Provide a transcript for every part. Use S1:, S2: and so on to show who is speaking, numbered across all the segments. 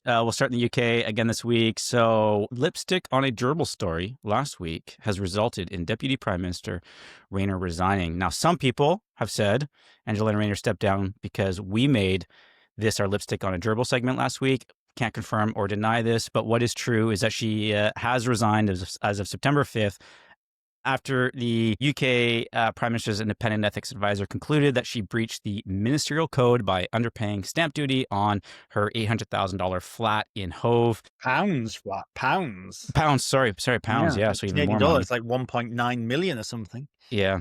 S1: We'll start in the UK again this week. So, lipstick on a gerbil story last week has resulted in Deputy Prime Minister Rayner resigning. Now, some people have said Angela Rayner stepped down because we made this our lipstick on a gerbil segment last week. Can't confirm or deny this, but what is true is that she has resigned as of September 5th after the UK Prime Minister's independent ethics advisor concluded that she breached the ministerial code by underpaying stamp duty on her $800,000 flat in Hove.
S2: Pounds, what? Pounds?
S1: Pounds, sorry, pounds. Yeah,
S2: like
S1: so even
S2: Canadian
S1: more
S2: dollar,
S1: money.
S2: it's like 1.9 million or something.
S1: Yeah,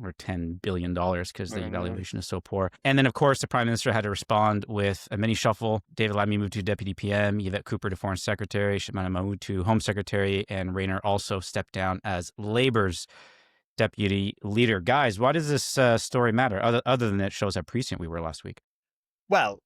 S1: or $10 billion because the valuation is so poor. And then, of course, the Prime Minister had to respond with a mini shuffle. David Lammy moved to Deputy PM, Yvette Cooper to Foreign Secretary, Shamana Mahmood to Home Secretary, and Rayner also stepped down as Labour's Deputy Leader. Guys, why does this story matter, other than it shows how prescient we were last week?
S2: Well,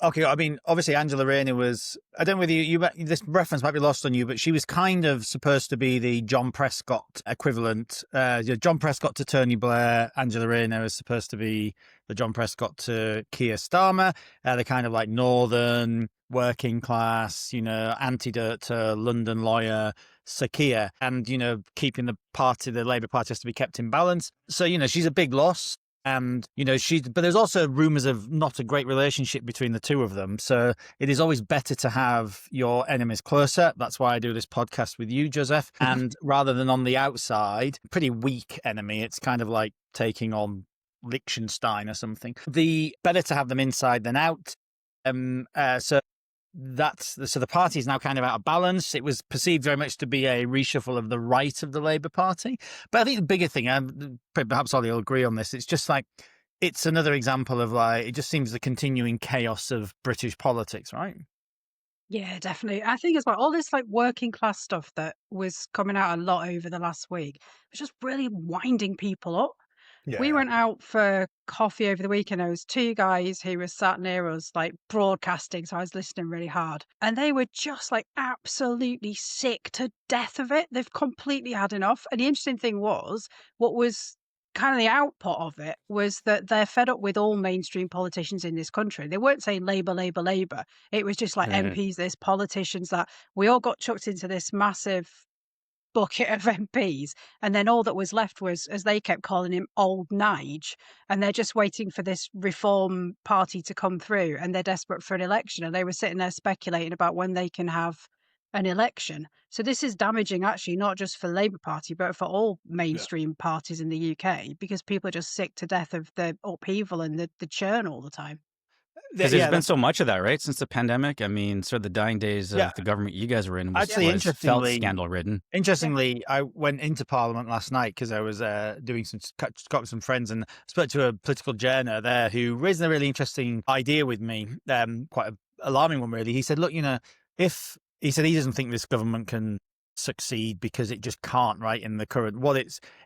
S2: okay, I mean, obviously Angela Rayner was, I don't know whether you this reference might be lost on you, but she was kind of supposed to be the John Prescott equivalent. John Prescott to Tony Blair, Angela Rayner is supposed to be the John Prescott to Keir Starmer. They're kind of like northern, working class, antidote to London lawyer Sir Keir, and, keeping the Labour Party has to be kept in balance. So, she's a big loss. And, but there's also rumours of not a great relationship between the two of them. So it is always better to have your enemies closer. That's why I do this podcast with you, Joseph. And rather than on the outside, pretty weak enemy, it's kind of like taking on Liechtenstein or something. The better to have them inside than out. So the party is now kind of out of balance. It was perceived very much to be a reshuffle of the right of the Labour Party. But I think the bigger thing, and perhaps Ollie will agree on this, it's just like, it's another example of it just seems the continuing chaos of British politics, right?
S3: Yeah, definitely. I think as well, all this working class stuff that was coming out a lot over the last week was just really winding people up.
S2: Yeah.
S3: We went out for coffee over the weekend. There was two guys who were sat near us, broadcasting. So I was listening really hard. And they were just absolutely sick to death of it. They've completely had enough. And the interesting thing was, what was kind of the output of it was that they're fed up with all mainstream politicians in this country. They weren't saying Labour, Labour, Labour. It was just MPs, this politicians, that we all got chucked into this massive bucket of MPs, and then all that was left was, as they kept calling him, old Nige, and they're just waiting for this reform party to come through, and they're desperate for an election, and they were sitting there speculating about when they can have an election. So this is damaging, actually, not just for the Labour Party, but for all mainstream parties in the UK, because people are just sick to death of the upheaval and the churn all the time.
S1: Because there's been so much of that, right? Since the pandemic. I mean, sort of the dying days of the government you guys were in was felt scandal-ridden.
S2: Interestingly, I went into Parliament last night because I was got with some friends and spoke to a political journo there who raised a really interesting idea with me, quite an alarming one, really. He said, look, if he doesn't think this government can succeed because it just can't, right? In the current,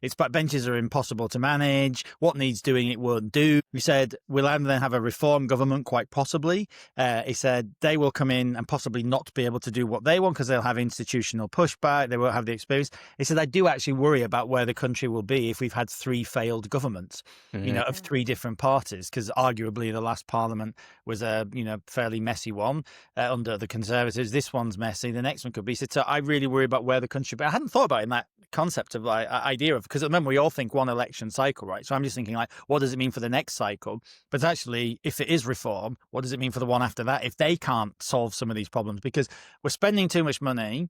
S2: its backbenches are impossible to manage. What needs doing it won't do. He said we'll then have a reform government, quite possibly. He said they will come in and possibly not be able to do what they want because they'll have institutional pushback. They won't have the experience. He said I do actually worry about where the country will be if we've had three failed governments, of three different parties, because arguably the last parliament was a fairly messy one under the Conservatives. This one's messy. The next one could be. So I really worry about where the country, but I hadn't thought about it in that concept of idea of, because at the moment we all think one election cycle, right? So I'm just thinking what does it mean for the next cycle? But actually, if it is reform, what does it mean for the one after that if they can't solve some of these problems? Because we're spending too much money,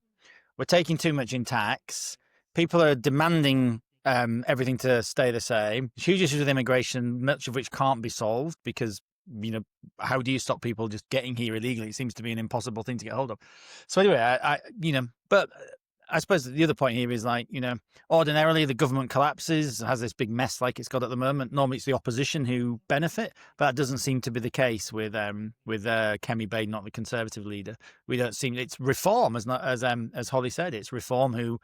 S2: we're taking too much in tax, people are demanding everything to stay the same. Huge issues with immigration, much of which can't be solved because how do you stop people just getting here illegally? It seems to be an impossible thing to get hold of. So anyway, but I suppose the other point here is ordinarily the government collapses, has this big mess like it's got at the moment. Normally it's the opposition who benefit, but that doesn't seem to be the case with Kemi Bain, not the Conservative leader. We don't seem, it's reform, as Holly said, it's reform who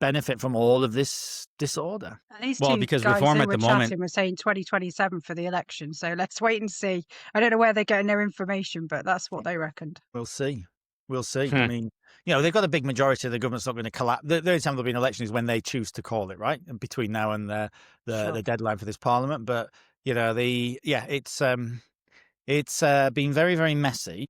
S2: benefit from all of this disorder.
S1: Because reform at the moment,
S3: we're saying 2027 for the election, so let's wait and see. I don't know where they're getting their information, but that's what they reckoned.
S2: We'll see. I mean, they've got a big majority of the government's not going to collapse. The only time there'll be an election is when they choose to call it, right? And between now and the deadline for this parliament. But it's been very, very messy.